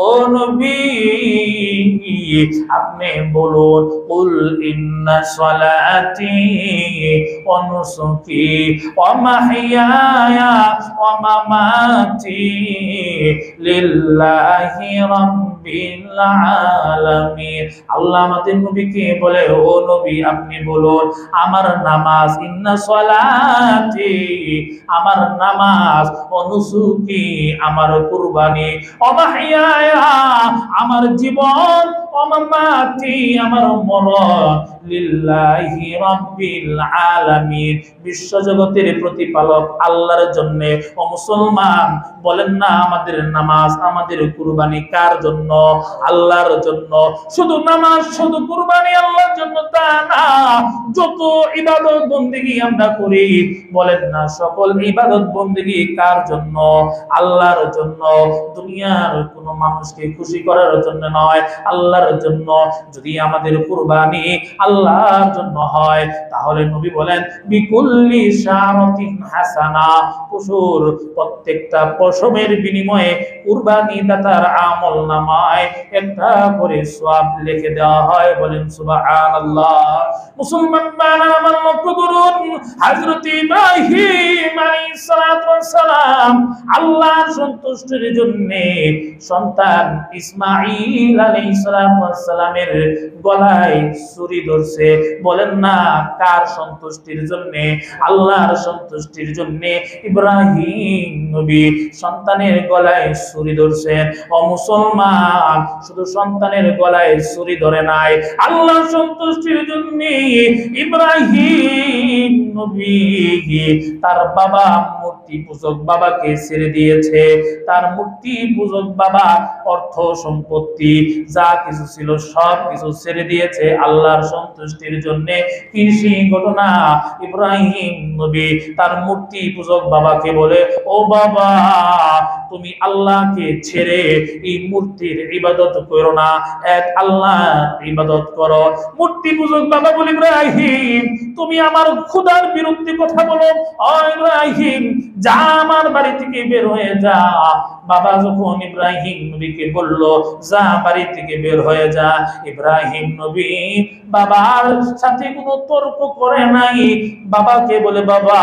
ও নবী আপনি বলুন কুল ইন্না সলাতি ওয়া নুসুকি ওয়া মাহইয়ায়া ওয়া মামাতি লিল্লাহি রাব্বিল আলামিন। আল্লাহ আমাদের নবীকে বলে ও নবী আপনি বলুন আমার নামাজ ইন্না সলাতি আমার নামাজ ওয়া নুসুকি আমার কুরবানি ওয়া মাহইয়ায়া আমার জীবন ওয়া মামাতি আমার মরণ লিল্লাহি রাব্বিল আলামিন বিশ্ব জগতের প্রতিপালক আল্লাহর জন্য। ও মুসলমান বলেন না আমাদের নামাজ আমাদের কুরবানি কার জন্য? আল্লাহর জন্য। শুধু নামাজ শুধু কুরবানি আল্লাহর জন্য তা না, যত ইবাদত বندگی আমরা করি বলেন না সকল ইবাদত বندگی কার জন্য? আল্লাহর জন্য। দুনিয়ার কোন মানুষকে খুশি করার জন্য নয়, আল্লাহর জন্য। যদি আমাদের কুরবানি আল্লাহর জন্য হয় তাহলে নবী বলেন বিকুল্লি শারাতিন হাসানা পশুর প্রত্যেকটা পশমের বিনিময়ে কুরবানি দাতার আমলনামায় একটা করে সওয়াব লিখে দেওয়া হয়। বলেন সুবহানাল্লাহ। মুসলমান বান্দারা আমার লক্ষ্য করুন হযরত ইব্রাহিম আলাইহিস সালাতু ওয়াস সালাম আল্লাহর সন্তুষ্টির জন্য সন্তান ইসমাঈল আলাইহিস সালাতু ওয়াস সালামের গলায় ছুরি ধরছে। বলেন না কার সন্তুষ্টির জন্য? আল্লাহর সন্তুষ্টির জন্য ইব্রাহিম নবী সন্তানের গলায় ছুরি ধরছেন। ও মুসলমান শুধু সন্তানের গলায় ছুরি ধরে নাই, আল্লাহর সন্তুষ্টির জন্য ইব্রাহিম নবী তার বাবা মূর্তি পূজক বাবাকে ছেড়ে দিয়েছে। তার মূর্তি পূজক বাবা অর্থ সম্পত্তি যা কিছু ছিল সব কিছু ছেড়ে দিয়েছে আল্লাহর সন্তুষ্টির জন্য। কি সেই ঘটনা? ইব্রাহিম নবী তার মূর্তি পূজক বাবাকে বলে ও বাবা তুমি আল্লাহকে ছেড়ে এই মূর্তির ইবাদত করো না, এক আল্লাহর ইবাদত করো। মূর্তি পূজক বাবা বলে ইব্রাহিম তুমি আমার খোদার বিরুদ্ধে কথা বলো, ও ইব্রাহিম যা আমার বাড়ি থেকে বের হয়ে যা। বাবা যখন ইব্রাহিম নবীকে বলল যা বাড়ি থেকে বের হয়ে যা, ইব্রাহিম নবী বাবার সাথে কোনো তর্ক করে নাই। বাবাকে বলে বাবা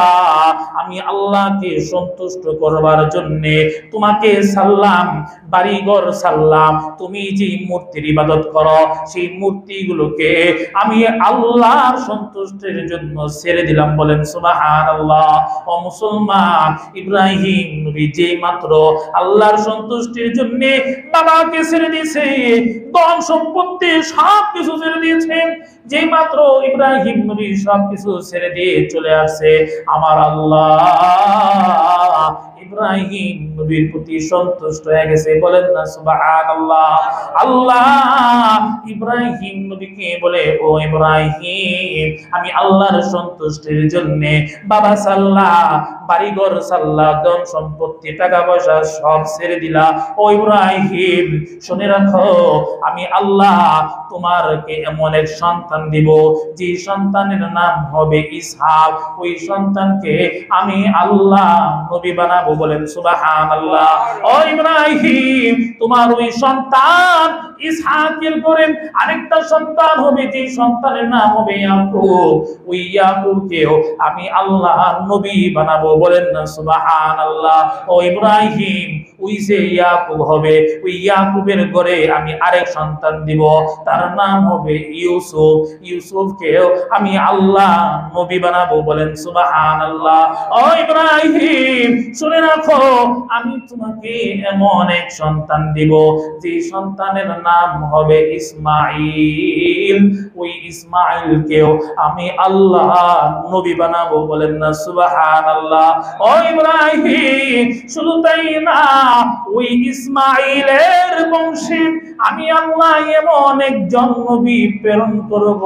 আমি আল্লাহকে সন্তুষ্ট করবার জন্য তোমাকে সাল্লাম, বাড়িঘর সাল্লাম, তুমি যে মূর্তির ইবাদত করো সেই মূর্তিগুলোকে আমি আল্লাহর সন্তুষ্টির জন্য ছেড়ে দিলাম। বলেন সুবহানাল্লাহ। ও মুসলমান ইব্রাহিম নবী যে মাত্র আল্লাহর সন্তুষ্টির জন্য বাবাকে ছেড়ে দিয়েছে, ধন সম্পত্তি সব কিছু ছেড়ে দিয়েছেন, যে মাত্র ইব্রাহিম নবী সব কিছু ছেড়ে দিয়ে চলে আসছে আমার আল্লাহ ইব্রাহিম নবীর প্রতি সন্তুষ্ট হয়ে গেছে। বলেন না সুবহানাল্লাহ। আল্লাহ ইব্রাহিম নবীকে বলে ও ইব্রাহিম আমি আল্লাহর সন্তুষ্টির জন্য বাবা সাল্লাহ, বাড়িঘর সাল্লাহ, ধন সম্পত্তি টাকা পয়সা সব ছেড়ে দিলা। ও ইব্রাহিম শুনে রাখো আমি আল্লাহ তোমারকে এমন এক সন্তান দিব যে সন্তানের নাম হবে ইসহাক। ওই সন্তানকে আমি আল্লাহ নবী বানাবো। বলেন সুবহানাল্লাহ। ও ইব্রাহিম তোমার ওই সন্তান ইসহাকের পরে আরেকটা সন্তান হবে যে সন্তানের নাম হবে ইয়াকুব। ওই ইয়াকুবকেও আমি আল্লাহ নবী বানাবো। বলেন না সুবহানাল্লাহ। ও ইব্রাহিম ওই যে ইয়াকুব হবে ওই ইয়াকুবের ঘরে আমি আরেক সন্তান দিব, তার নাম হবে ইউসুফ। ইউসুফকেও আমি আল্লাহ নবী বানাবো। বলেন সুবহানাল্লাহ। ও ইব্রাহিম শুনে রাখো আমি তোমাকে এমন এক সন্তান দিব যে সন্তানের নাম হবে ইসমাঈল। ওই ইসমাঈলকেও আমি আল্লাহ নবী বানাবো। বলেন না সুবহানাল্লাহ। ও ইব্রাহিম শুধু তাই না ওই ইসমাঈলের বংশে আমি আল্লাহ এমন একজন নবী প্রেরণ করব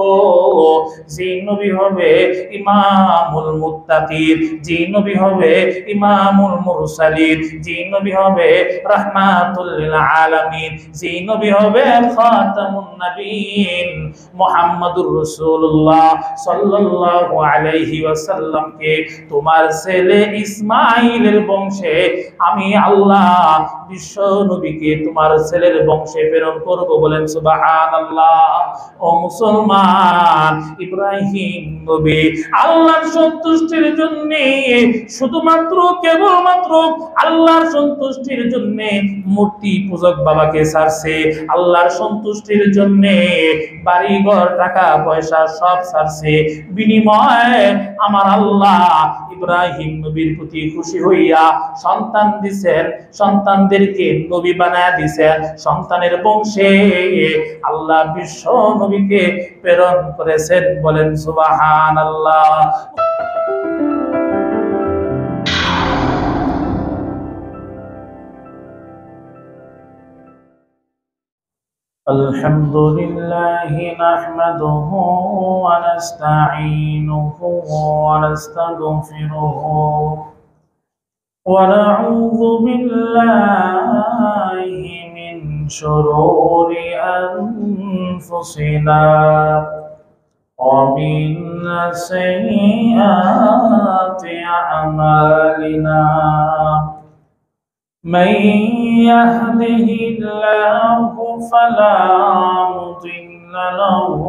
যে নবী হবে ইমামুল মুত্তাকিন, যে নবী হবে ইমামুল মুরসালিন, যে নবী হবে রাহমাতুল লিল আলামিন, যে নবী হবে খাতামুন নবিয়্যিন মুহাম্মাদুর রাসূলুল্লাহ সাল্লাল্লাহু আলাইহি ওয়াসাল্লামকে তোমার ছেলে ইসমাঈলের বংশে আমি আল্লাহ বিশ্ব নবীকে তোমার ছেলের বংশে প্রেরণ করব, বলেন সুবহানাল্লাহ। ও মুসলমান, ইব্রাহিম নবী আল্লাহর সন্তুষ্টির জন্য, শুধুমাত্র কেবলমাত্র আল্লাহর সন্তুষ্টির জন্য মূর্তি পূজক বাবাকে ছাড়ছে, আল্লাহর সন্তুষ্টির জন্য বাড়িঘর টাকা পয়সা সব ছাড়ছে। বিনিময়ে আমার আল্লাহ ইব্রাহিম নবীর প্রতি খুশি হইয়া সন্তান দিছেন, সন্তানদেরকে নবী বানায় দিছেন। সন্তানের বংশে আল্লাহ বিশ্ব নবীকে প্রেরণ করেছেন, বলেন সুবহানাল্লাহ। الحمد لله نحمده ونستعينه ونستغفره ونعوذ بالله من شرور أنفسنا ومن سيئات أعمالنا. من يهده الله فلا مضل له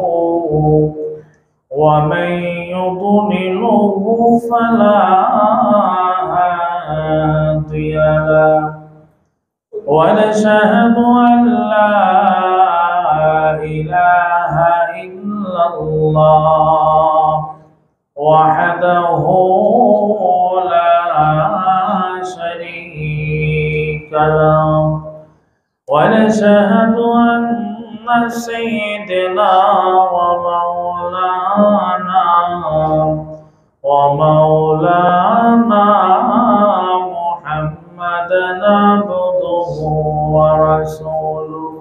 ومن يضلله فلا هادي له. ونشهد أن لا إله إلا الله وحده لا شريك له. ونشهد أن سيدنا ومولانا محمدا عبده ورسوله.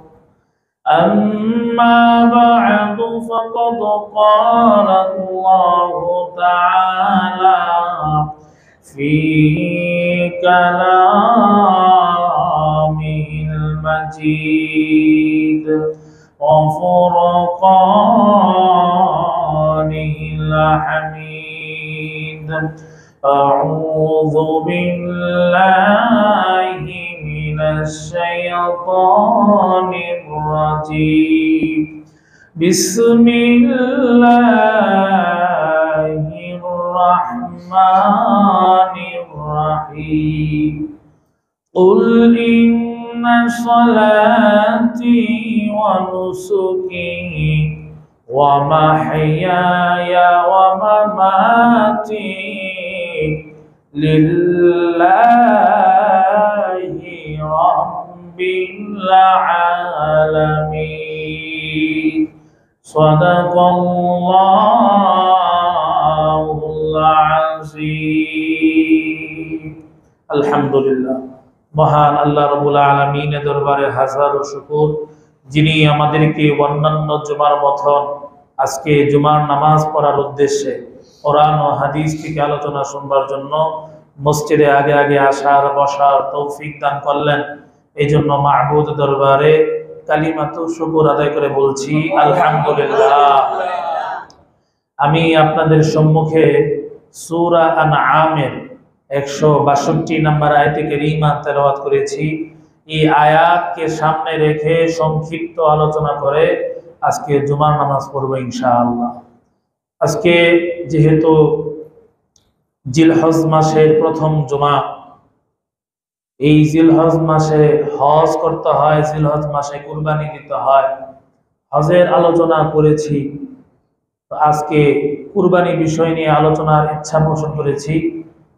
أما بعد فقد قال الله تعالى في كلامه المجيد وفرقانه الحميد. أعوذ بالله من الشيطان الرجيم. بسم الله الرحمن الرحيم. قل إن صلاتي ونسكي ومحياي ومماتي لله رب العالمين. صدق الله العظيم. আলহামদুলিল্লাহ। মহান আল্লাহ রাব্বুল আলামিনের দরবারে হাজারো শুকর, যিনি আমাদেরকে অন্যান্য জুমার মতন আজকে জুমার নামাজ পড়ার উদ্দেশ্যে কোরআন ও হাদিস থেকে আলোচনা শুনবার জন্য মসজিদে আগে আগে আসার বসার তৌফিক দান করলেন। এই জন্য মাহবুদ দরবারে কালিমাতু শুকর আদায় করে বলছি আলহামদুলিল্লাহ। আমি আপনাদের সম্মুখে সূরা আনআমের 162 নম্বর আয়াতে কারীমা তেলাওয়াত করেছি। এই আয়াতকে সামনে রেখে সংক্ষিপ্ত আলোচনা করে আজকে জুমার নামাজ পড়ব ইনশাআল্লাহ। আজকে যেহেতু জিলহজ মাসের প্রথম জুমা, এই জিলহজ মাসে হজ করতে হয়, জিলহজ মাসে কুরবানি দিতে হয়, হজের আলোচনা করেছি। তো আজকে কুরবানি বিষয় নিয়ে আলোচনার ইচ্ছা পোষণ করেছি।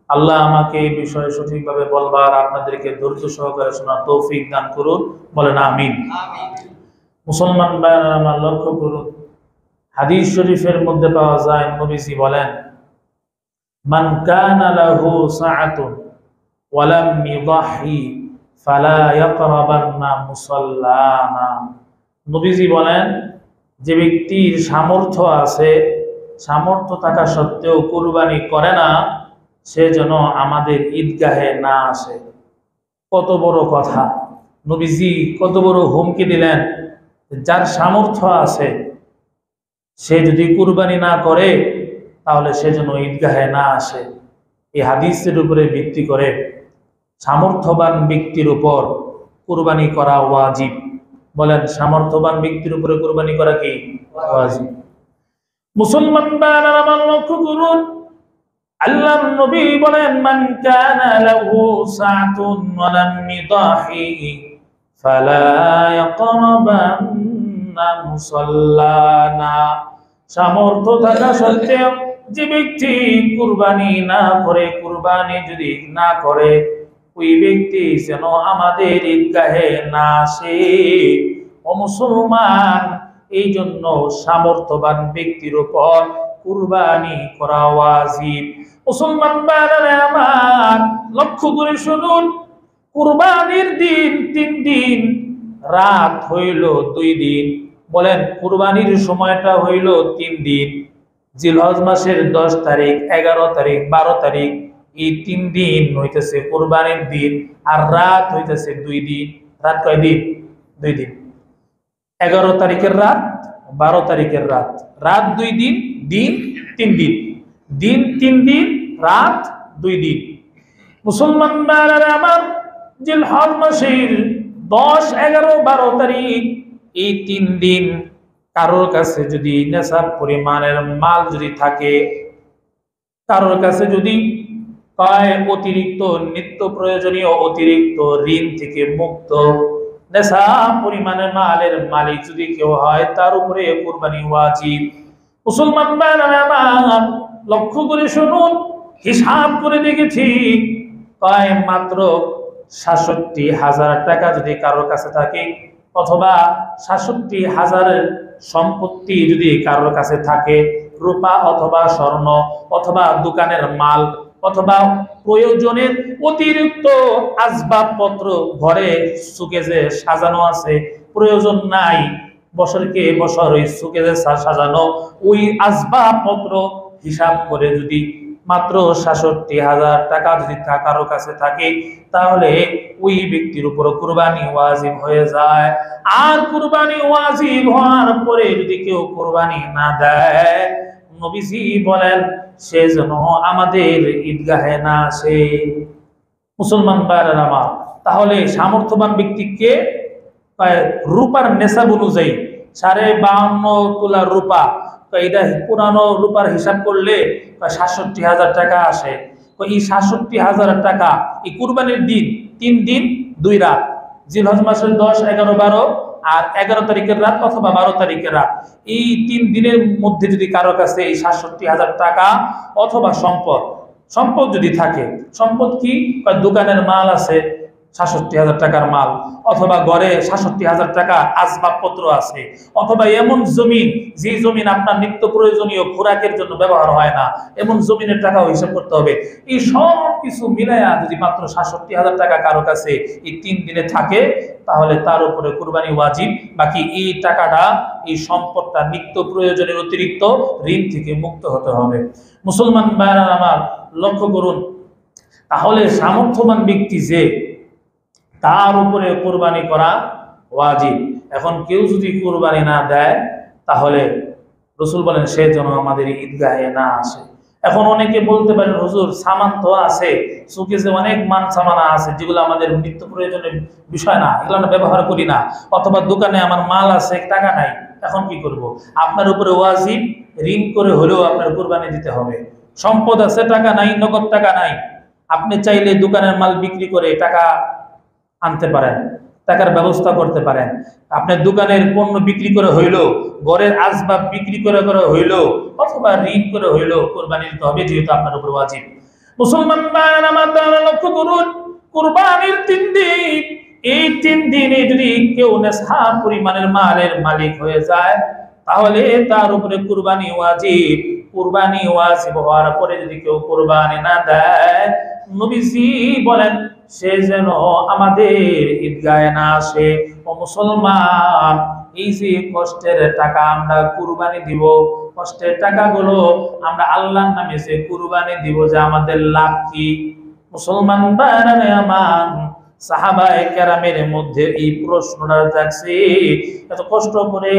আল্লাহ আমাকে এই বিষয়ে সঠিকভাবে বলবার, আপনাদেরকে ধৈর্য সহকারে শোনার তৌফিক দান করুন, বলেন আমিন। মুসলমান ভাইরা আমার লক্ষ্য করুন, হাদিস শরীফের মধ্যে পাওয়া যায় নবীজি বলেন, মান কানা লাহু সাআতুন ওয়া লাম ইউদাহি ফালা ইয়াকরাবান্না মুসাল্লানা। নবীজি বলেন, যে ব্যক্তির সামর্থ্য আছে, সামর্থ্য থাকা সত্ত্বেও কুরবানি করে না, সে যেন আমাদের ঈদগাহে না আসে। কত বড় কথা! নবীজি কত বড় হুমকি দিলেন, যার সামর্থ্য আছে সে যদি কুরবানি না করে তাহলে সে যেন ঈদগাহে না আসে। এই হাদিসের উপরে ভিত্তি করে সামর্থ্যবান ব্যক্তির উপর কুরবানি করা ওয়াজিব। বলেন, সামর্থ্যবান ব্যক্তির উপরে কুরবানি করা কি ওয়াজিব? মুসলমান ভাইরা আমার লক্ষ্য করুন, আল্লাহর নবী বলেন, মান কানা লাহু সাআতুন ওয়া লাম ইদাহি ফালা ইয়াকরাবান্না মুসাল্লানা। সামর্থ্য থাকা সত্ত্বেও যে ব্যক্তি কুরবানি না করে, কুরবানি যদি না করে, ওই ব্যক্তি যেন আমাদের ঈদগাহে না আসে। ও মুসলমান, এই জন্য সামর্থ্যবান ব্যক্তির উপর কুরবানি করা ওয়াজিব। মুসলমান ভাইরা আমার লক্ষ্য করে শুনুন, কুরবানির দিন 3 দিন, রাত হইল 2 দিন। বলেন, কুরবানির সময়টা হইল 3 দিন। জিলহজ মাসের 10 তারিখ, 11 তারিখ, 12 তারিখ, এই 3 দিন হইতেছে কুরবানির দিন, আর রাত হইতেছে 2 দিন। রাত কয় দিন? 2 দিন। 11 তারিখের রাত, 12 তারিখের রাত, রাত 2 দিন, দিন 3 দিন, দিন 3 দিন, রাত 2 দিন। মুসলমান ভাইরা আমার, জিলহজ মাসের 10, 11, 12 তারিখ, এই 3 দিন কারোর কাছে যদি নেশাব পরিমাণের মাল যদি থাকে, কারোর কাছে যদি অতিরিক্ত নিত্য প্রয়োজনীয় অতিরিক্ত ঋণ থেকে মুক্ত নেশাব পরিমাণের মালের মালিক যদি কেউ হয়, তার উপরে কুরবানি ওয়াজিব। মুসলমান ভাইরা আমার লক্ষ্য করে শুনুন, হিসাব করে দেখেছি, মাত্র ৬৭,০০০ টাকা যদি কারোর কাছে থাকে, অথবা ৬৭,০০০ সম্পত্তি যদি কারোর কাছে থাকে, রূপা অথবা স্বর্ণ অথবা দোকানের মাল অথবা প্রয়োজনের অতিরিক্ত আসবাবপত্র ঘরে সুকেজে সাজানো আছে, প্রয়োজন নাই, বছরকে বছর ওই সুকেজে সাজানো ওই আসবাবপত্র হিসাব করে যদি মাত্র ৬৭,০০০ টাকা যদি কারো কাছে থাকে, তাহলে ওই ব্যক্তির উপর কুরবানি ওয়াজিব হয়ে যায়। আর কুরবানি ওয়াজিব হওয়ার পরে যদি কেউ কুরবানি না দেয়, নবীজি বলেন সে যেন আমাদের ঈদগাহে না আসে। মুসলমান ভাইরা আমার, তাহলে সামর্থ্যবান ব্যক্তিকে রূপার নেশাব অনুযায়ী 52.5 তোলা রূপা, এটা পুরানো রূপার হিসাব করলে ৬৭,০০০ টাকা আসে। এই ৬৭,০০০ টাকা এই কুরবানির দিন 3 দিন 2 রাত, জিলহজ মাসের 10, 11, 12 আর 11 তারিখের রাত অথবা 12 তারিখের রাত, এই 3 দিনের মধ্যে যদি কারো কাছে এই ৬৭,০০০ টাকা অথবা সম্পদ যদি থাকে, সম্পদ কি? দোকানের মাল আছে ৬৭,০০০ টাকার মাল, অথবা ঘরে ৬৭,০০০ টাকা আসবাবপত্র আছে, অথবা এমন জমিন যে জমিন আপনার নিত্য প্রয়োজনীয় খোরাকের জন্য ব্যবহার হয় না, এমন জমিনের টাকাও হিসাব করতে হবে। এই সব কিছু মিলায়া যদি মাত্র ৬৭,০০০ টাকা কারো কাছে এই 3 দিনে থাকে, তাহলে তার উপরে কুরবানি ওয়াজিব। বাকি এই টাকাটা, এই সম্পদটা নিত্য প্রয়োজনের অতিরিক্ত ঋণ থেকে মুক্ত হতে হবে। মুসলমান ভাইরা আমার লক্ষ্য করুন, তাহলে সামর্থ্যবান ব্যক্তি যে, তার উপরে কুরবানি করা ওয়াজিব। এখন কেউ যদি কুরবানি না দেয়, তাহলে রাসূল বলেন সে যেন আমাদের ঈদগাহে না আসে। এখন অনেকে বলতে পারেন, হুজুর সামান তো আছে, সুকেজে অনেক মান সামানা আছে যেগুলো আমাদের নিত্য প্রয়োজনের বিষয় না, এগুলো আমরা ব্যবহার করি না, অথবা দোকানে আমার মাল আছে, টাকা নাই, এখন কি করব? আপনার উপরে ওয়াজিব, ঋণ করে হলেও আপনার কুরবানি দিতে হবে। সম্পদ আছে, টাকা নাই, নগদ টাকা নাই, আপনি চাইলে দোকানের মাল বিক্রি করে টাকা আনতে পারেন, টাকার ব্যবস্থা করতে পারেন। আপনার দোকানের পণ্য বিক্রি করে হইলো, ঘরের আসবাব বিক্রি করে হইলো, অথবা ঋণ করে হইলো কুরবানি দিতে হবে, যেহেতু আপনার উপর ওয়াজিব। মুসলমান ভাইরা আমার লক্ষ্য করুন, কুরবানির 3 দিন, এই 3 দিনে যদি কেউ নেশাব পরিমাণের মালের মালিক হয়ে যায়, তাহলে তার উপরে কুরবানি ওয়াজিব। কুরবানি ওয়াজিব হওয়ার পরে যদি কেউ কুরবানি না দেয়, নবীজি বলেন সে যেন আমাদের ঈদগাহে না আসে। ও মুসলমান, এই যে কষ্টের টাকা আমরা কুরবানি দিব, কষ্টের টাকাগুলো আমরা আল্লাহর নামে যে কুরবানি দিব, যে আমাদের লাভ কি? মুসলমান ভাইরা আমার, সাহাবায়ে কেরামের মধ্যে এই প্রশ্নটা জাগছে, এত কষ্ট করে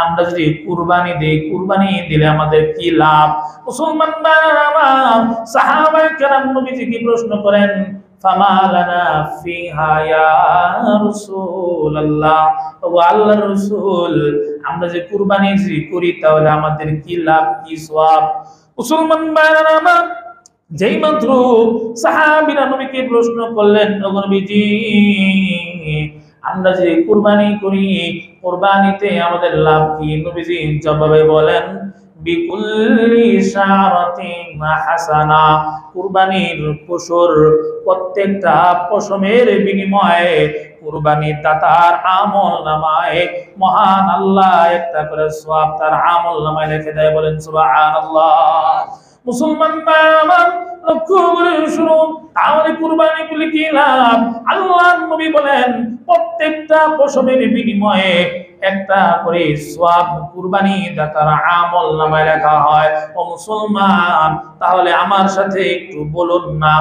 আমরা যদি কুরবানি দেই, কুরবানি দিলে আমাদের কি লাভ? মুসলমান ভাইরা আমার, সাহাবায়ে কেরাম নবীজি কি প্রশ্ন করেন, ফামা লানা ফিহা ইয়া রাসূলুল্লাহ। ও আল্লাহর রাসূল, আমরা যে কুরবানি যে করি তাহলে আমাদের কি লাভ, কি সওয়াব? মুসলমান ভাইরা আমার, যেই মাত্র সাহাবীরা নবীকে প্রশ্ন করলেন, ওগো নবীজি, আমরা যে কুরবানি করি, কুরবানিতে আমাদের লাভ কি? নবীজি জবাবে বলেন, বিকুল্লি শারাতিন হাসানা, কুরবানির পশুর প্রত্যেকটা পশমের বিনিময়ে কুরবানির দাতার আমল নামায় মহান আল্লাহ একটা করে সওয়াব তার আমল নামায় লিখে দেয়। বলেন সুবহানাল্লাহ। মুসলমান আমার লক্ষ্য করে শুনুন, তাহলে কুরবানি গুলি কি লাভ? আল্লাহর নবী বলেন প্রত্যেকটা পশমের বিনিময়ে একটা করে সওয়াব কুরবানি দাতার আমল নামায় লেখা হয়। ও মুসলমান, তাহলে আমার সাথে একটু বলুন না,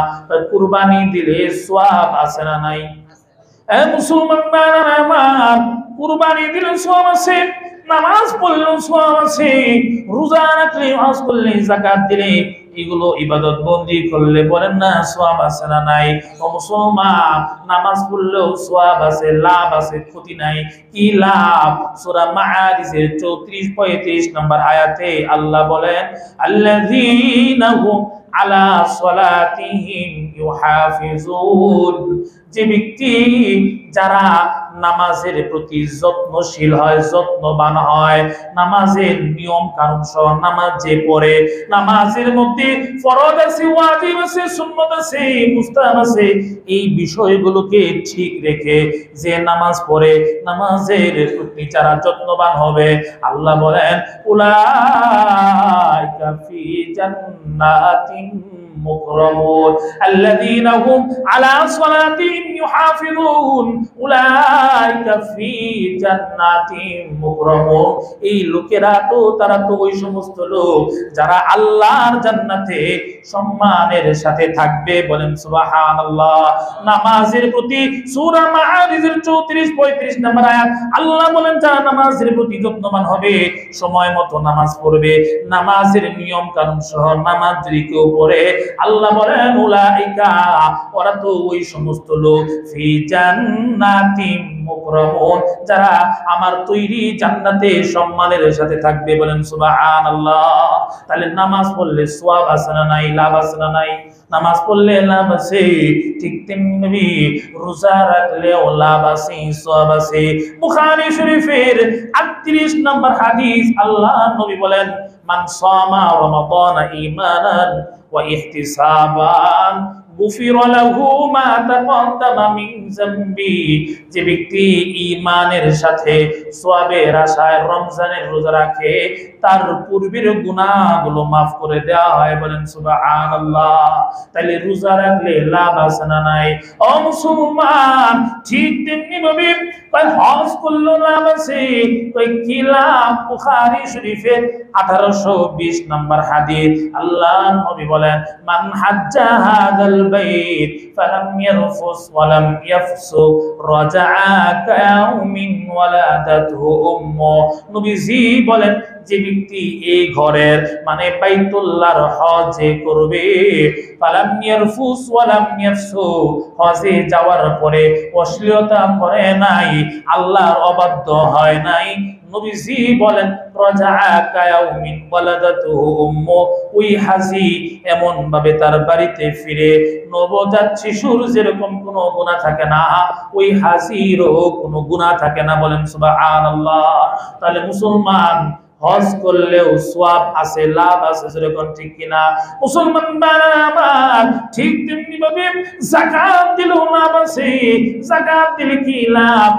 কুরবানি দিলে সওয়াব আছে না নাই? মুসলমান আমার, কুরবানি দিলে সওয়াব আছে, নামাজ পড়লেও সওয়াব আছে, রোজা রাখলে, হজ করলে, যাকাত দিলে, এগুলো ইবাদত বন্দি করলে বলেন না সওয়াব আছে না নাই? ও মুসলমান, নামাজ পড়লেও সওয়াব আছে, লাভ আছে, ক্ষতি নাই। কি লাভ? সূরা মাআরিজের 34-35 নম্বর আয়াতে আল্লাহ বলেন, আল্লাযীনা হুম আলা সালাতিহিম ইউহাফিজুন, যে ব্যক্তি যারা নামাজের প্রতি যত্নশীল হয়, যত্নবান হয়, নামাজের নিয়ম কানুন সহ নামাজ যে পড়ে, নামাজের মধ্যে ফরজ আছে, ওয়াজিব আছে, সুন্নাত আছে, মুস্তাহাব আছে, এই বিষয়গুলোকে ঠিক রেখে যে নামাজ পড়ে, নামাজের প্রতি যারা যত্নবান হবে, আল্লাহ বলেন উলাইকা ফি জান্নাতিন মুকরামুন আল্লাযীনা হুম আলা সালাতিহিম ইউহাফিজুন উলাইকা ফি জান্নাতিন মুকরামুন। এই লোকেরা তো, তারা তো ওই সমস্ত লোক যারা আল্লাহর জান্নাতে সম্মানের সাথে থাকবে। বলেন সুবহানাল্লাহ। নামাজের প্রতি সূরা মাআরিজের 34-35 নম্বর আয়াত আল্লাহ বলেন, যারা নামাজের প্রতি যত্নবান হবে, সময় মতো নামাজ পড়বে, নামাজের নিয়ম কানুন সহ নামাজ যদি কেউ পড়ে, আল্লাহ বলেন উলাইকা, ওরা তো ওই সমস্ত লোক ফি জান্নাতিন মুকরামুন, যারা আমার তৈরি জান্নাতে সম্মানের সাথে থাকবে। বলেন সুবহানাল্লাহ। তাহলে নামাজ পড়লে সওয়াব আছে না নাই, লাভ আছে না নাই? নামাজ পড়লে লাভ আছে, ঠিক তেমনি রোজা রাখলেও লাভ আছে, সওয়াব আছে। বুখারী শরীফের 38 নম্বর হাদিস আল্লাহ নবী বলেন, মান সামা রমাদান ঈমানান ওয়া ইহতিসাবান গুফিরা লাহু মা তাকাদ্দামা মিন যামবি, যে ব্যক্তি ঈমানের সাথে সওয়াবের আশায় রমজানের রোজা রাখে, তার পূর্বের গুনাহগুলো maaf করে দেওয়া হয়। বলেন সুবহানাল্লাহ। তাহলে রোজা রাখলে লাভ আছে না নাই? ও মুসলমান, ঠিক তেমনি ভাবে হজ করলে লাভ আছে। কি লাভ? বুখারী শরীফের 1820 নম্বর হাদিস আল্লাহ নবী বলেন, মান হাজ্জা হাযাল বাইত ফালাম ইয়ারফুস ওয়ালাম ইয়াফসুক রাজাআ কায়াউমিন ওয়ালাদাতহু উম্মু। নবীজি বলেন, যে ব্যক্তি এই ঘরের মানে বাইতুল্লাহর হজ করবে, ফালাম ইয়ারফুস ওয়ালাম ইয়াফসুক, হজে যাওয়ার পরে অশ্লীলতা করে নাই, আল্লাহর অবাধ্য হয় নাই, নবীজি বলেন রাজাআ কায়াউমিন ওয়ালাদাতুহু উম্মু, ওই হাজী এমন ভাবে তার বাড়িতে ফিরে, নবজাত শিশুর যেরকম কোনো গুনাহ থাকে না, ওই হাজীরও কোনো গুনাহ থাকে না। বলেন সুবহানাল্লাহ। তাহলে মুসলমান, হজ করলেও সওয়াব আছে, লাভ আছে, যেরকম ঠিক কিনা? মুসলমান আমার, ঠিক তেমনি ভাবে যাকাত দিলেও লাভ আছে। যাকাত দিলে কি লাভ?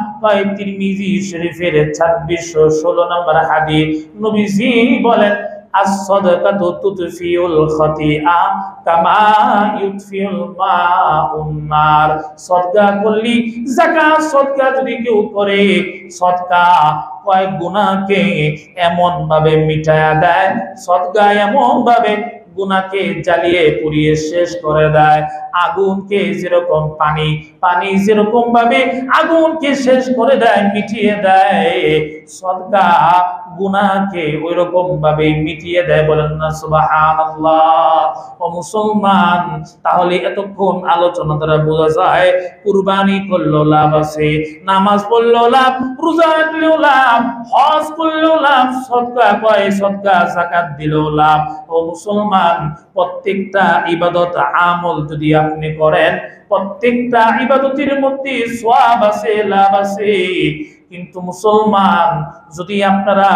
তিরমিজি শরীফের 2616 নম্বর হাদিস নবীজি বলেন, as-sadaqatu tudfi'ul khati'a kama yudfi'ul ma'un nar। সদকা করলি, যাকাত সদকা যদি কেউ করে, সদকা কয় গুনাহকে এমন ভাবে মিটায়া দেয়, সদকা এমন ভাবে গুনাহকে জ্বালিয়ে পুড়িয়ে শেষ করে দেয়। আগুনকে যেরকম পানি যেরকম ভাবে আগুনকে শেষ করে দেয়, মিটিয়ে দেয়, সদকা গুনাহকে ওই রকম ভাবে মিটিয়ে দেয়। বলেন না সুবহানাল্লাহ। ও মুসলমান, তাহলে এতক্ষণ আলোচনা দ্বারা বোঝা যায় কুরবানি করলেও লাভ আছে, নামাজ পড়লেও লাভ, রোজা রাখলেও লাভ, হজ করলেও লাভ, সদকা যাকাত দিলেও লাভ। ও মুসলমান, প্রত্যেকটা ইবাদত আমল যদি আপনি করেন, প্রত্যেকটা ইবাদতের মধ্যে সওয়াব আছে, লাভ আছে। কিন্তু মুসলমান, যদি আপনারা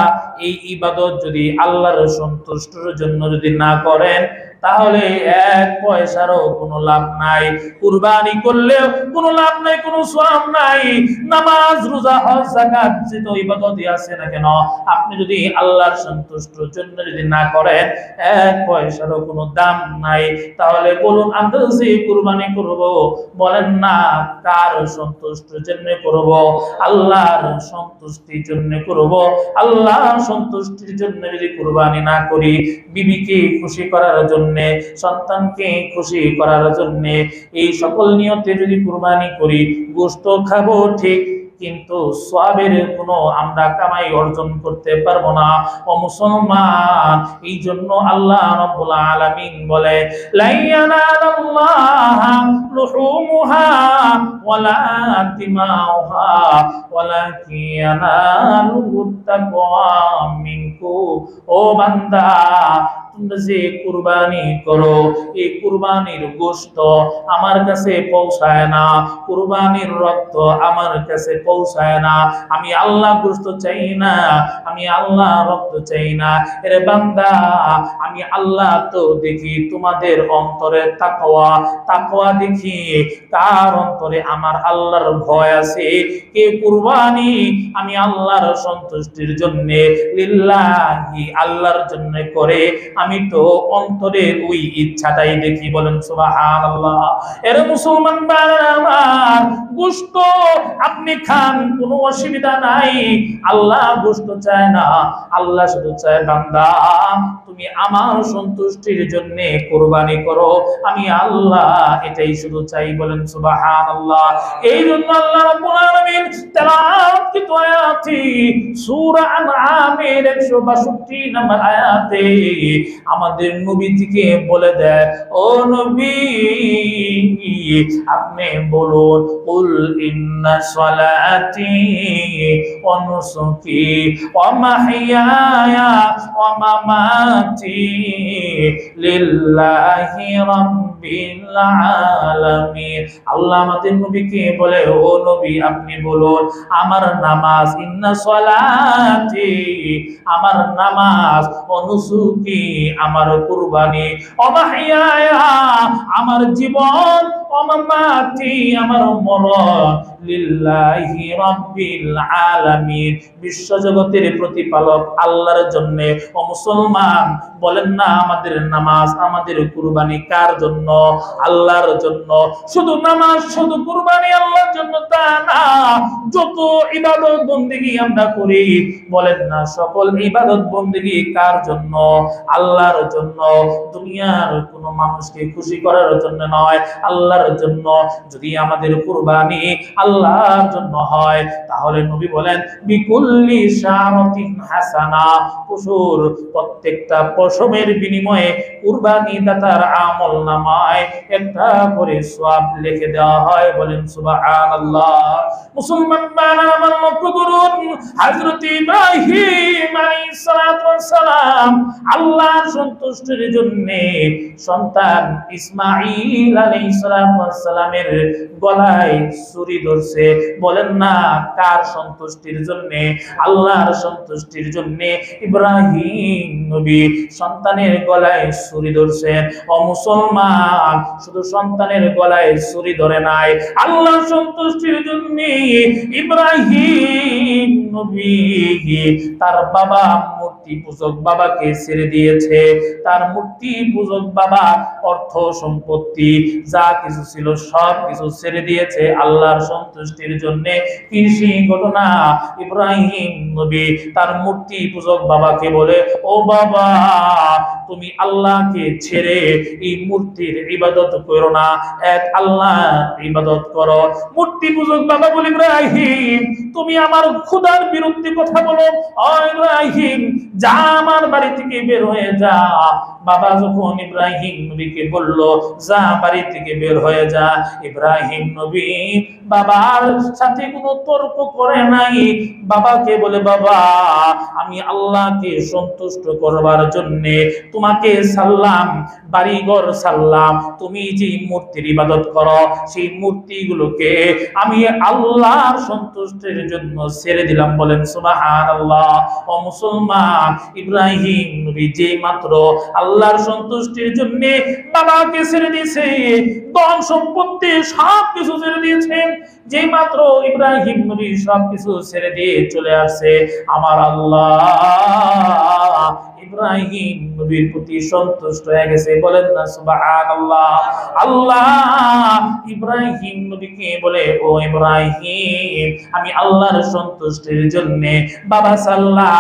এই ইবাদত যদি আল্লাহর সন্তুষ্টির জন্য যদি না করেন, তাহলে এক পয়সারও কোনো লাভ নাই। কুরবানি করলেও কোনো লাভ নাই, কোনো সওয়াব নাই। নামাজ, রোজা, হজ, যাকাত যত ইবাদতই আছে না কেন, আপনি যদি আল্লাহর সন্তুষ্টির জন্য যদি না করেন, এক পয়সারও কোনো দাম নাই। তাহলে বলুন, আমরা যে কুরবানি করব, বলেন না কার সন্তুষ্টির জন্য করব? আল্লাহর সন্তুষ্টির জন্য করব। আল্লাহর সন্তুষ্টির জন্য যদি কুরবানি না করি, বিবিকে খুশি করার জন্য, সন্তানকে খুশি করার জন্য, এই সকল নিয়তে যদি কুরবানি করি, গোশত খাবো ঠিক, কিন্তু সওয়াবের কোনো আমরা কামাই অর্জন করতে পারবো না। ও মুসলমান, এই জন্য আল্লাহ রাব্বুল আলামিন বলে, লা ইয়ানালাল্লাহা লুহুমুহা ওয়ালা দিমাউহা ওয়ালাকিন ইয়ানালুহুত তাকওয়া মিনকুম। ও বান্দা, তোমরা যে কুরবানি করো, এই কুরবানির গোশত আমার কাছে পৌঁছায় না, কুরবানির রক্ত আমার কাছে পৌঁছায় না। আমি আল্লাহ গোশত চাই না, আমি আল্লাহ রক্ত চাই না। এরে বান্দা, আমি আল্লাহ তো দেখি তোমাদের অন্তরে তাকওয়া, তাকওয়া দেখি কার অন্তরে আমার আল্লাহর ভয় আছে। কে কুরবানি আমি আল্লাহর সন্তুষ্টির জন্য, লিল্লাহি আল্লাহর জন্য করে, আমি তো অন্তরের ওই ইচ্ছাটাই দেখি। বলেন সুবহানাল্লাহ। এর মুসলমান ভাইরা আমার, গোশত আপনি খান, কোনো অসুবিধা নাই। আল্লাহ গোশত চায় না, আল্লাহ শুধু চায় বান্দা তুমি আমার সন্তুষ্টির জন্য কুরবানি করো, আমি আল্লাহ এটাই শুধু চাই। বলেন সুবহানাল্লাহ। এই জন্য আল্লাহ রাব্বুল আলামিন তেলাওয়াতকৃত আয়াতে সূরা আনআমের 162 নম্বর আয়াতে আমাদের নবীজিকে বলে দেয়, ও নবী আপনি বলুন, কুল ইন্না সলাতি ওয়া নুসুকি ওয়া মাহইয়ায়া ওয়া মামাতি লিল্লাহি রাব্বিল আলামিন। আল্লাহ আমাদের নবীকে বলে, ও নবী আপনি বলুন, আমার নামাজ, ইন্না সলাতি আমার নামাজ, ওয়া নুসুকি আমার কুরবানি, ওয়া মাহইয়ায়া আমার জীবন, ওয়া মামাতি আমার মরণ, লিল্লাহি রাব্বিল আলামিন বিশ্ব জগতের প্রতিপালক আল্লাহর জন্য। ও মুসলমান, বলেন না আমাদের নামাজ, আমাদের কুরবানি কার জন্য? আল্লাহর জন্য। শুধু নামাজ, শুধু কুরবানি আল্লাহর জন্য তা না, যত ইবাদত বন্দেগী আমরা করি, বলেন না সকল ইবাদত বন্দেগী কার জন্য? আল্লাহর জন্য। দুনিয়ার কোনো মানুষকে খুশি করার জন্য নয়, আল্লাহর জন্য। যদি আমাদের কুরবানি আল্লাহর জন্য হয়, তাহলে নবী বলেন বিকুল্লি শারাতিন হাসানা, পশুর প্রত্যেকটা পশমের বিনিময়ে কুরবানি দাতার আমলনামায় একটা করে সওয়াব লিখে দেওয়া হয়। বলেন সুবহানাল্লাহ। মুসলমান বান্দা আমার লক্ষ্য করুন, হযরত ইব্রাহিম আলাইহিস সালাতু ওয়াস সালাম আল্লাহর সন্তুষ্টির জন্য সন্তান ইসমাঈল আলাইহিস সালাতু ওয়াস সালামের গলায় ছুরি ধরছে। বলেন না কার সন্তুষ্টির জন্য? আল্লাহর সন্তুষ্টির জন্য ইব্রাহিম নবী সন্তানের গলায় ছুরি ধরছেন। ও মুসলমান, শুধু সন্তানের গলায় ছুরি ধরে নাই, আল্লাহর সন্তুষ্টির জন্য ইব্রাহিম নবী তার বাবা মূর্তি পূজক বাবাকে ছেড়ে দিয়েছে। তার মূর্তি পূজক বাবা অর্থ সম্পত্তি যা কিছু ছিল সব কিছু ছেড়ে দিয়েছে আল্লাহর সন্তুষ্টির জন্য। কি সেই ঘটনা? ইব্রাহিম নবী তার মূর্তি পূজক বাবাকে বলে, ও বাবা, তুমি আল্লাহকে ছেড়ে এই মূর্তির ইবাদত করো না, এক আল্লাহর ইবাদত করো। মূর্তি পূজক বাবা বলে, ইব্রাহিম তুমি আমার খোদার বিরুদ্ধে কথা বলো? ও ইব্রাহিম, যা আমার বাড়ি থেকে বের হয়ে যা। বাবা যখন ইব্রাহিম নবীকে বলল যা বাড়ি থেকে বের হয়ে যা, ইব্রাহিম নবী বাবার সাথে কোনো তর্ক করে নাই। বাবাকে বলে, বাবা আমি আল্লাহকে সন্তুষ্ট করবার জন্য তোমাকে সাল্লাম, বাড়িঘর সাল্লাম, তুমি যে মূর্তির ইবাদত করো সেই মূর্তিগুলোকে আমি আল্লাহর সন্তুষ্টির জন্য ছেড়ে দিলাম। বলেন সুবহানাল্লাহ। ও মুসলমান, ইব্রাহিম নবী যে মাত্র আল্লাহর সন্তুষ্টির জন্য বাবাকে ছেড়ে দিয়েছে, ধন সম্পত্তি সব কিছু ছেড়ে দিয়েছেন, যে মাত্র ইব্রাহিম নবী সব কিছু ছেড়ে দিয়ে চলে আসছে, আমার আল্লাহ ইব্রাহিম নবীর প্রতি সন্তুষ্ট হয়ে গেছে। বলেন না সুবহানাল্লাহ। আল্লাহ ইব্রাহিম নবীকে বলে, ও ইব্রাহিম আমি আল্লাহর সন্তুষ্টির জন্য বাবা সাল্লাহ,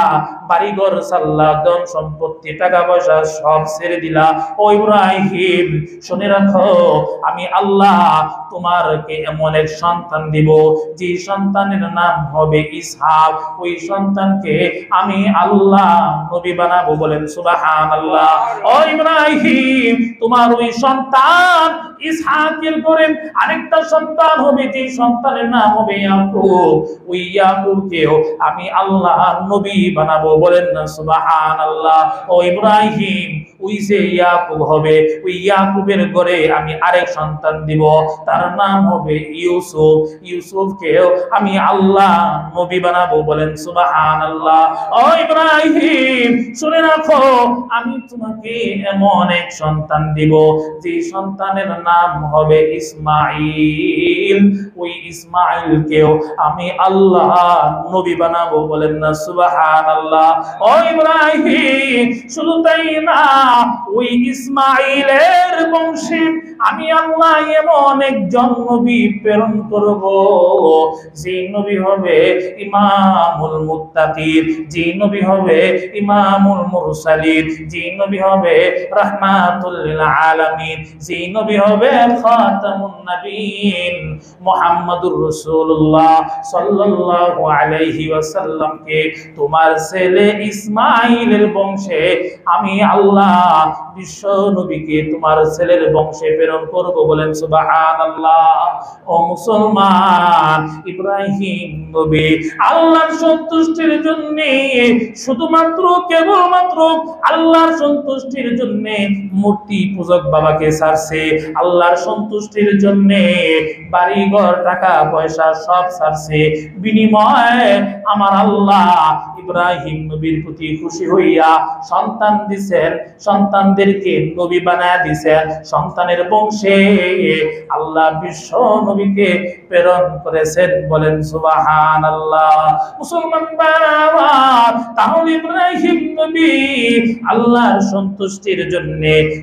বাড়িঘর সাল্লাহ, ধন সম্পত্তি টাকা পয়সা সব ছেড়ে দিলা। ও ইব্রাহিম শুনে রাখো, আমি আল্লাহ তোমারকে এমন এক সন্তান দিব যে সন্তানের নাম হবে ইসহাক। ওই সন্তানকে আমি আল্লাহ নবী বানাবো। বলেন সুবহানাল্লাহ। ও ইব্রাহিম তোমার ওই সন্তান ইসহাকের পরে আরেকটা সন্তান হবে, যে সন্তানের নাম হবে ইয়াকুব। ওই ইয়াকুবকেও আমি আল্লাহ নবী বানাবো। বলেন না সুবহানাল্লাহ। ও ইব্রাহিম ওই যে ইয়াকুব হবে, ওই ইয়াকুবের ঘরে আমি আরেক সন্তান দিব, তার নাম হবে ইউসুফ। ইউসুফকেও আমি আল্লাহ নবী বানাবো। বলেন সুবহানাল্লাহ। ও ইব্রাহিম শুনে রাখো, আমি তোমাকে এমন এক সন্তান দিব যে সন্তানের নাম হবে ইসমাঈল। ওই ইসমাঈলকেও আমি আল্লাহ নবী বানাবো। বলেন না সুবহানাল্লাহ। ও ইব্রাহিম শুধু তাই না, ওই ইসমাঈলের বংশে আমি আল্লাহ এমন একজন নবী প্রেরণ করব, যে নবী হবে ইমামুল মুত্তাকিন, যে নবী হবে ইমামুল মুরসালিন, যে নবী হবে রাহমাতুল লিল আলামিন, যে নবী হবে খাতামুন নবিয়্যিন মুহাম্মাদুর রাসূলুল্লাহ সাল্লাল্লাহু আলাইহি ওয়াসাল্লামকে তোমার ছেলে ইসমাঈলের বংশে আমি আল্লাহ বিশ্ব নবীকে তোমার ছেলের বংশে প্রেরণ করব। বলেন সুবহানাল্লাহ। ও মুসলমান, ইব্রাহিম নবী আল্লাহর সন্তুষ্টির জন্য শুধুমাত্র কেবলমাত্র আল্লাহর সন্তুষ্টির জন্য মূর্তি পূজক বাবাকে ছাড়ছে, আল্লাহর সন্তুষ্টির জন্য বাড়িঘর টাকা পয়সা সব ছাড়ছে। বিনিময়ে আমার আল্লাহ ইব্রাহিম নবীর প্রতি খুশি হইয়া সন্তান দিছেন, সন্তানদেরকে নবী বানায় দিছেন, সন্তানের বংশে আল্লাহ বিশ্ব নবীকে প্রেরণ করেছেন। বলেন সুবহানাল্লাহ। মুসলমান বাবা, তাহলে ইব্রাহিম নবী আল্লাহর সন্তুষ্টির জন্য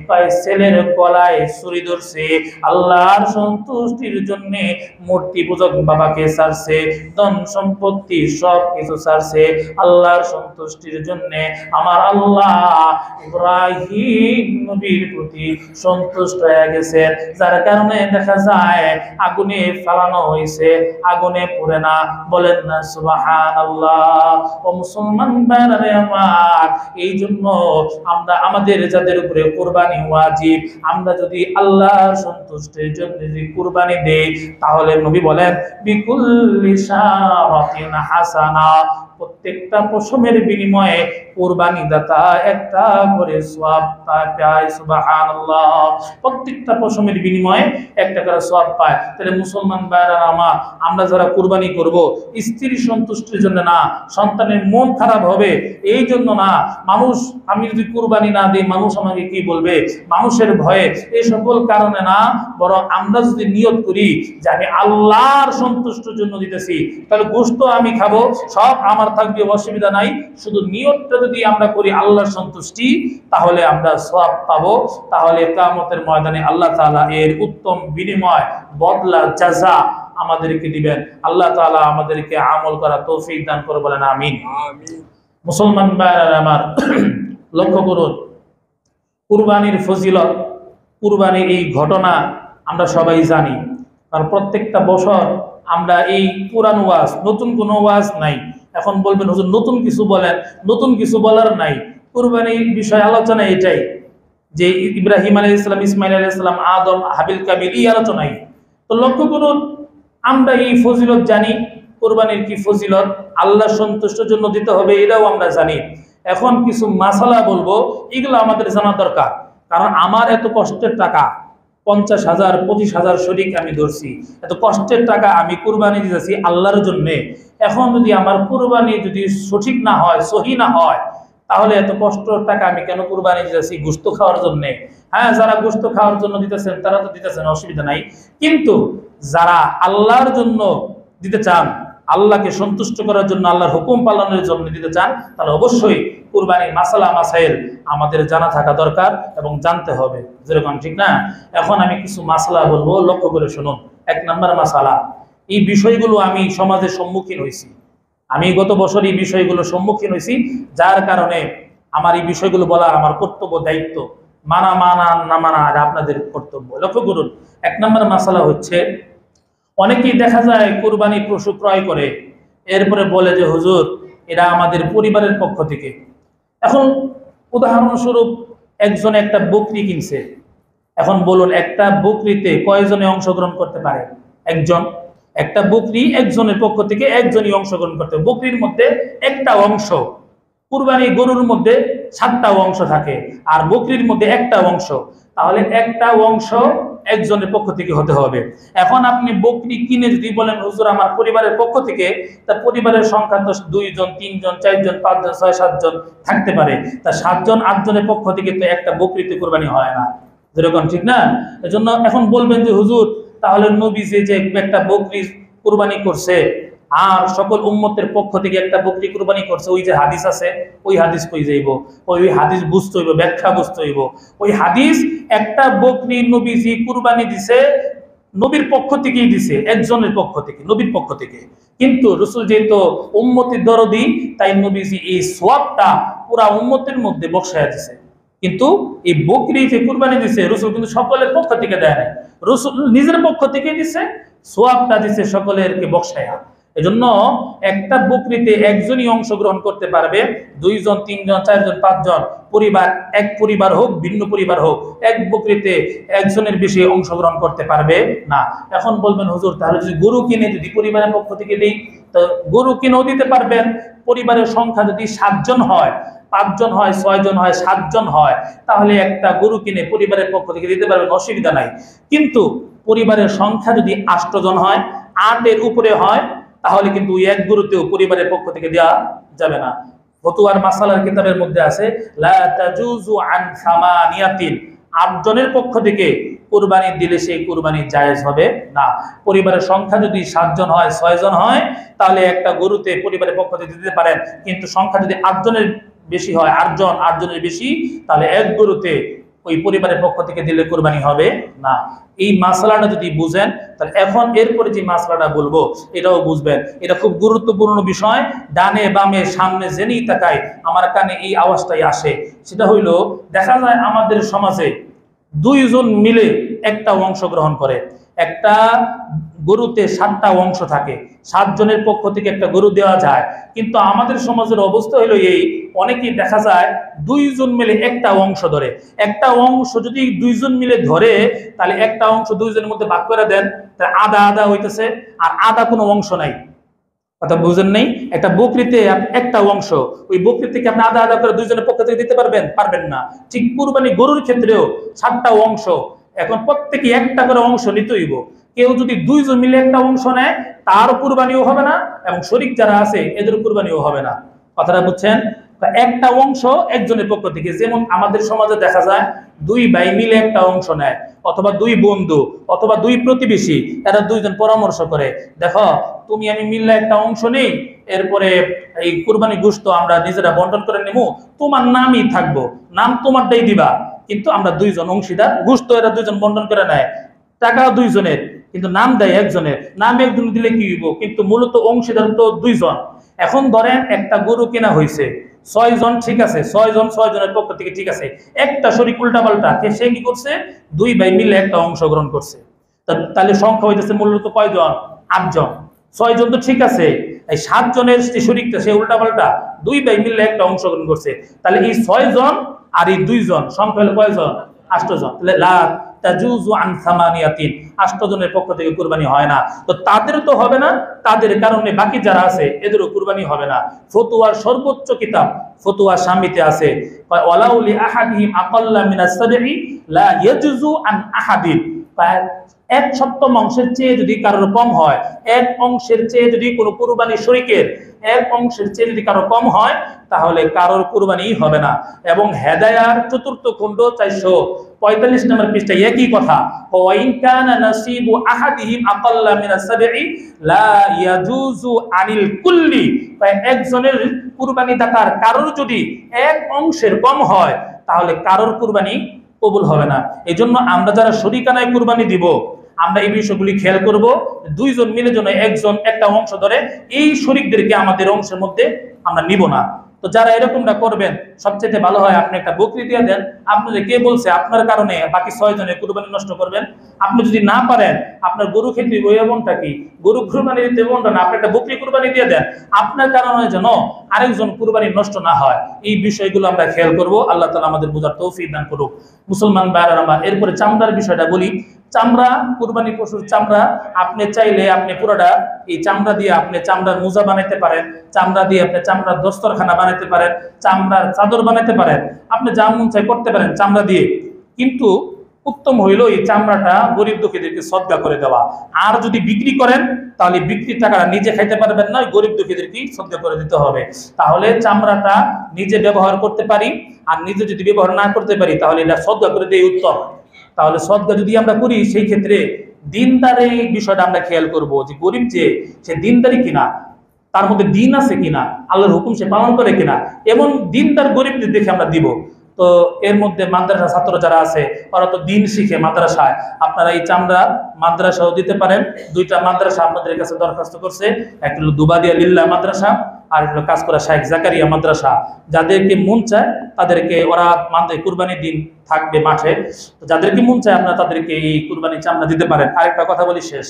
কয় ছেলের গলায় ছুরি ধরছে, আল্লাহর সন্তুষ্টির জন্য মূর্তি পূজক বাবাকে ছাড়ছে, ধন সম্পত্তি সব কিছু ছাড়ছে, আল্লাহর সন্তুষ্টির জন্য আমার আল্লাহ ইব্রাহিম নবীর প্রতি সন্তুষ্ট হয়ে গেছে। যার কারণে দেখা যায় আগুনে ফালানো হয়েছে, আগুনে পুড়ে না। বলেন না সুবহানাল্লাহ। ও মুসলমান ভাইরা আমার, এই জন্য আমরা আমাদের যাদের উপরে কুরবানি ওয়াজিব, আমরা যদি আল্লাহর সন্তুষ্টির জন্য যদি কুরবানি দেই, তাহলে নবী বলেন বিকুল্লি শারাতিন হাসানা, প্রত্যেকটা পশমের বিনিময়ে কুরবানি দাতা একটা করে সওয়াব পায়। সুবহানাল্লাহ। প্রত্যেকটা পশমের বিনিময়ে একটা করে সওয়াব পায়। তাহলে মুসলমান ভাইরা আমার, আমরা যারা কুরবানি করব স্ত্রী সন্তুষ্টির জন্য না, সন্তানের মন খারাপ হবে এই জন্য না, মানুষ আমি যদি কুরবানি না দিই মানুষ আমাকে কি বলবে, মানুষের ভয়ে, এই সকল কারণে না, বরং আমরা যদি নিয়ত করি যে আমি আল্লাহর সন্তুষ্টির জন্য দিতেছি, তাহলে গোশত আমি খাবো, সব আমার থাকবে, অসুবিধা নাই। শুধু নিয়তটা যদি আমরা করি আল্লাহর সন্তুষ্টি, তাহলে আমরা সওয়াব পাবো। তাহলে কিয়ামতের ময়দানে আল্লাহ তাআলা এর উত্তম বিনিময়, বদলা, জাযা আমাদেরকে দিবেন। আল্লাহ তাআলা আমাদেরকে আমল করা তৌফিক দান করে, বলেন আমিন। মুসলমান ভাইরা আমার, লক্ষ্য করুন কুরবানির ফজিলত, কুরবানির এই ঘটনা আমরা সবাই জানি। কারণ প্রত্যেকটা বছর আমরা এই পুরান ওয়াজ, নতুন কোনো ওয়াজ নাই। এখন বলবেন হুজুর নতুন কিছু বলেন, নতুন কিছু বলার নাই। কুরবানির বিষয় আলোচনা এটাই যে ইব্রাহিম আলাইহিস সালাম, ইসমাইল আলাইহিস সালাম, আদম, হাবিল, কাবিল, এই আলোচনাই। তো লক্ষ্য করুন আমরা এই ফজিলত জানি, কুরবানির কি ফজিলত, আল্লাহ সন্তুষ্টির জন্য দিতে হবে এটাও আমরা জানি। এখন কিছু মাসালা বলবো, এগুলো আমাদের জানা দরকার। কারণ আমার এত কষ্টের টাকা 50,000 25,000 শরীক আমি ধরছি, এত কষ্টের টাকা আমি কুরবানি দিতেছি আল্লাহর জন্য। এখন যদি আমার কুরবানি যদি সঠিক না হয়, সহি না হয়, তাহলে এত কষ্টের টাকা আমি কেন কুরবানি দিতেছি? গোশত খাওয়ার জন্য। হ্যাঁ, যারা গোশত খাওয়ার জন্য দিতেছেন তারা তো দিতেছেন, অসুবিধা নাই। কিন্তু যারা আল্লাহর জন্য দিতে চান, আল্লাহকে সন্তুষ্ট করার জন্য, আল্লাহর হুকুম পালনের জন্য দিতে চান, তাহলে অবশ্যই কুরবানির মাসালা মাসাইল আমাদের জানা থাকা দরকার এবং জানতে হবে, যেরকম, ঠিক না? এখন আমি কিছু মাসালা বলবো, লক্ষ্য করে শুনুন। 1 নম্বর মাসালা, এই বিষয়গুলো আমি সমাজের সম্মুখীন হয়েছি, আমি গত বছর এই বিষয়গুলো সম্মুখীন হয়েছি, যার কারণে আমার এই বিষয়গুলো বলা আমার কর্তব্য, দায়িত্ব। মানা না মানা আর আপনাদের কর্তব্য। লক্ষ্য করুন 1 নম্বর মাসালা হচ্ছে, অনেকেই দেখা যায় কুরবানি পশু ক্রয় করে, এরপরে বলে যে হুজুর এরা আমাদের পরিবারের পক্ষ থেকে। এখন উদাহরণস্বরূপ একজন একটা বকরি কিনছে, এখন বলুন একটা বকরিতে কয়জনে অংশগ্রহণ করতে পারে? একজন। একটা বকরি একজনের পক্ষ থেকে একজনই অংশগ্রহণ করতে হবে। বকরির মধ্যে একটা অংশ, কুরবানি গরুর মধ্যে 7টা অংশ থাকে, আর বকরির মধ্যে একটা অংশ, তাহলে একটা অংশ একজনের পক্ষ থেকে হতে হবে। এখন আপনি বকরি কিনে যদি বলেন হুজুর আমার পরিবারের পক্ষ থেকে, তা পরিবারের সংখ্যা তো 2 জন 3 জন 4 জন 5 জন 6 7 জন থাকতে পারে, তা 7 জন 8 জনের পক্ষ থেকে তো একটা বকরিতে কুরবানি হয় না, যেরকম, ঠিক না? এজন্য এখন বলবেন যে হুজুর তাহলে নবী যে একটা বকরি কুরবানি করছে আর সকল উম্মতের পক্ষ থেকে একটা বকরি কুরবানি করছে, ওই যে হাদিস আছে, ওই হাদিস কই যাইব? ওই হাদিস বুঝতে হইব, ব্যাখ্যা বুঝতে হইব। ওই হাদিস একটা বকরি নবীজি কুরবানি দিছে, নবীর পক্ষ থেকেই দিছে, একজনের পক্ষ থেকে, নবীর পক্ষ থেকে। কিন্তু রাসূল যেহেতু উম্মতের দরদি, তাই নবীজি এই সওয়াবটা পুরা উম্মতের মধ্যে বসায়া দিছে। কিন্তু এই বকরি যে কুরবানি দিছে রাসূল কিন্তু সকলের পক্ষ থেকে দেয় না, রাসূল নিজের পক্ষ থেকে দিছে, সওয়াবটা দিছে সকলেরকে বসায়া। এজন্য একটা বকরিতে একজনই অংশগ্রহণ করতে পারবে, 2 জন 3 জন 4 জন 5 জন পরিবার, এক পরিবার হোক ভিন্ন পরিবার হোক, এক বকরিতে একজনের বেশি অংশগ্রহণ করতে পারবে না। এখন বলবেন হুজুর তাহলে যদি গরু কিনে যদি পরিবারের পক্ষ থেকে দিই, তো গরু কিনেও দিতে পারবেন। পরিবারের সংখ্যা যদি 7 জন হয়, 5 জন হয়, 6 জন হয়, 7 জন হয়, তাহলে একটা গরু কিনে পরিবারের পক্ষ থেকে দিতে পারবেন, অসুবিধা নাই। কিন্তু পরিবারের সংখ্যা যদি 8 জন হয়, 8 এর উপরে হয়, তাহলে কিন্তু এক গরুতেও পরিবারের পক্ষ থেকে দেওয়া যাবে না। ফতুয়ার মাসালার কিতাবের মধ্যে আছে লা তাজুজু আন সামানিয়াতিন, 8 জনের পক্ষ থেকে কুরবানি দিলে সেই কুরবানি জায়েজ হবে না। পরিবারের সংখ্যা যদি 7 জন হয়, 6 জন হয়, তাহলে একটা গরুতে পরিবারের পক্ষ থেকে দিতে পারেন। কিন্তু সংখ্যা যদি 8 জনের বেশি হয়, 8 জনের বেশি, তাহলে এক গরুতে ওই পরিবারের পক্ষ থেকে দিলে কুরবানি হবে না। এই মাসলাটা যদি বুঝেন, তাহলে এখন এরপরে যে মাসলাটা বলবো এটাও বুঝবেন। এটা খুব গুরুত্বপূর্ণ বিষয়। ডানে বামে সামনে জেনেই তাকায় আমার কানে এই আওয়াজটাই আসে। সেটা হইল, দেখা যায় আমাদের সমাজে 2 জন মিলে একটা অংশ গ্রহণ করে। একটা গরুতে 7টা অংশ থাকে, 7 জনের পক্ষ থেকে একটা গরু দেওয়া যায়। কিন্তু আমাদের সমাজের অবস্থা হলো এই, অনেকেই দেখা যায় 2 জন মিলে একটা অংশ ধরে। একটা অংশ যদি 2 জন মিলে ধরে, তাহলে একটা অংশ 2 জনের মধ্যে ভাগ করে দেন, তাহলে আধা আধা হইতেছে, আর আধা কোনো অংশ নাই। কথা বুঝেন নাই? একটা বকরিতে একটা অংশ, ওই বকরি থেকে আপনি আধা আধা করে দুইজনের পক্ষ থেকে দিতে পারবেন? পারবেন না। ঠিক কুরবানি গরুর ক্ষেত্রেও 7টা অংশ, এখন প্রত্যেকে একটা করে অংশ নিতে হইব। কেউ যদি দুইজন মিলে একটা অংশ নেয়, তার কুরবানিও হবে না এবং শরীক যারা আছে এদের কুরবানিও হবে না। কথাটা বুঝছেন? একটা অংশ একজনের পক্ষ থেকে, যেমন আমাদের সমাজে দেখা যায় 2 ভাই মিলে একটা অংশ নেয়, অথবা 2 বন্ধু, অথবা 2 প্রতিবেশী, এরা দুইজন পরামর্শ করে, দেখো তুমি আমি মিললে একটা অংশ নেই, এরপরে এই কুরবানি গোশত আমরা নিজেরা বন্টন করে নেব, তোমার নামই থাকবো, নাম তোমারটাই দিবা, কিন্তু আমরা দুইজন অংশীদার, গোশত এরা দুইজন বন্টন করে নেয়, টাকা দুইজনের, কিন্তু নাম দেয় একজনের। নাম একজন দিলে কি হইব, কিন্তু মূলত অংশীদার তো দুইজন। এখন ধরেন একটা গরু কেনা হয়েছে, 6 জন, ঠিক আছে, 6 জন 6 জনের পক্ষ থেকে, ঠিক আছে, একটা শরীক উল্টা পাল্টা সে কি করছে, 2 ভাই মিলে একটা অংশগ্রহণ করছে, তাহলে সংখ্যা হইতেছে মূলত কয়জন? 8 জন। 6 জন তো ঠিক আছে, এই 7 জনের যে শরীকটা সে উল্টা পাল্টা 2 ভাই মিলে একটা অংশগ্রহণ করছে, তাহলে এই 6 জন আর এই 2 জন সংখ্যা হলো কয়জন? 8 জন। তাহলে লা তাজুজু আন সামানিয়াতিন, 8 জনের পক্ষ থেকে কুরবানি হয় না। তো তাদের তো হবে না, তাদের কারণে বাকি যারা আছে এদেরও কুরবানি হবে না। ফতোয়ার সর্বোচ্চ কিতাব ফতোয়া শামিতে আছে, ওয়ালাউলি আহাদিহিম আকাল্লা মিনাস সাবঈ লা ইয়াজুজু আন আহাদিন, 1/7 অংশের চেয়ে যদি কারোর কম হয়, 1 অংশের চেয়ে যদি কোনো কুরবানি শরীকের 1 অংশের চেয়ে যদি কারো কম হয়, তাহলে কারোর কুরবানি হবে না। এবং হেদায়ার 4th খণ্ড 445 নম্বর পৃষ্ঠায় একই কথা, ওয়াইন কানা নাসিবু আহাদিহিম আকাল্লা মিনাস সাবঈ লা ইয়াজুজু আনিল কুল্লি, একজনের কুরবানি দাতার কারোর যদি 1 অংশের কম হয়, তাহলে কারোর কুরবানি কবুল হবে না। এই জন্য আমরা যারা শরীকানায় কুরবানি দিব, আমরা এই বিষয়গুলি খেয়াল করব, 2 জন মিলে যেন একজন একটা অংশ ধরে, এই শরীকদেরকে আমাদের অংশের মধ্যে আমরা নিব না। তো যারা এরকমটা করবেন, সবচেয়ে ভালো হয় আপনি একটা বকরি দিয়ে দেন। আপনাদের কে বলছে আপনার কারণে বাকি 6 জনের কুরবানি নষ্ট করবেন? আপনি যদি না পারেন, আপনার গরু খেতে ওই এমনটা কি, গরু কুরবানি দিতে এমনটা না, আপনি একটা বকরি কুরবানি দিয়ে দেন, আপনার কারণে যেন আরেকজন কুরবানি নষ্ট না হয়। এই বিষয়গুলো আমরা খেয়াল করব। আল্লাহ তাআলা আমাদের বোঝার তৌফিক দান করুক। মুসলমান ভাইরা আমার, এরপরে চামড়ার বিষয়টা বলি। চামড়া, কুরবানি পশুর চামড়া আপনি চাইলে আপনি পুরোটা এই চামড়া দিয়ে আপনি চামড়ার মোজা বানাইতে পারেন, চামড়া দিয়ে আপনি চামড়ার দস্তরখানা বানাইতে পারেন, চামড়ার চাদর বানাইতে পারেন, আপনি যা মন চাই করতে পারেন চামড়া দিয়ে। কিন্তু উত্তম হইল এই চামড়াটা গরিব দুঃখীদেরকে সদকা করে দেওয়া। আর যদি বিক্রি করেন, তাহলে বিক্রির টাকাটা নিজে খাইতে পারবেন না, গরিব দুঃখীদেরকে সদকা করে দিতে হবে। তাহলে চামড়াটা নিজে ব্যবহার করতে পারি, আর নিজে যদি ব্যবহার না করতে পারি, তাহলে এটা সদকা করে দেই উত্তম। তাহলে সদকা যদি আমরা করি, সেই ক্ষেত্রে দিনদারি বিষয়টা আমরা খেয়াল করব, যে গরিব যে সে দিনদারি কিনা, তার মধ্যে দিন আছে কিনা, আল্লাহর হুকুম সে পালন করে কিনা, এমন দিনদার গরিবদের দেখে আমরা দিব। তো এর মধ্যে মাদ্রাসা ছাত্র যারা আছে, ওরা তো দিন শিখে মাদ্রাসায়, আপনারা এই চামড়া মাদ্রাসাও দিতে পারেন। 2টা মাদ্রাসা আপনাদের কাছে দরখাস্ত করছে, একটা হলো দুবাদিয়া লিল্লাহ মাদ্রাসা, আর হলো কাজ করা শাইখ জাকারিয়া মাদ্রাসা। যাদেরকে মন চায় তাদেরকে, ওরা কুরবানির দিন থাকবে মাঠে, তো যাদেরকে মন চায় আপনারা তাদেরকে এই কুরবানি চামড়া দিতে পারেন। আরেকটা কথা বলি শেষ,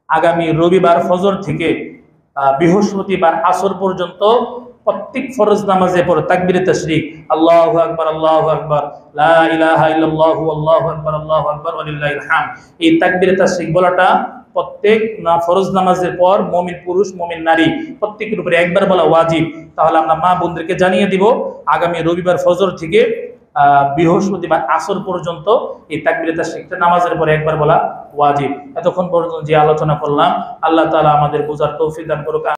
আগামী রবিবার ফজর থেকে বৃহস্পতিবার আসর পর্যন্ত প্রত্যেক ফরজ নামাজে পড়ে তাকবীরে তাশরিক, আল্লাহু আকবার আল্লাহু আকবার, লা ইলাহা ইল্লাল্লাহু আল্লাহু আকবার আল্লাহু আকবার ওয়ালিল্লাহিল হামদ, এই তাকবীরে তাশরিক বলাটা প্রত্যেক ফরজ নামাজের পর মুমিন পুরুষ মুমিন নারী প্রত্যেকের উপরে একবার বলা ওয়াজিব। তাহলে আমরা মা বোনদেরকে জানিয়ে দিব, আগামী রবিবার ফজর থেকে বৃহস্পতিবার আসর পর্যন্ত এই তাকবীরে তাশরিকটা নামাজের পরে একবার বলা ওয়াজিব। এতক্ষণ পর্যন্ত যে আলোচনা করলাম, আল্লাহ তাআলা আমাদের বোঝার তৌফিক দান করুক।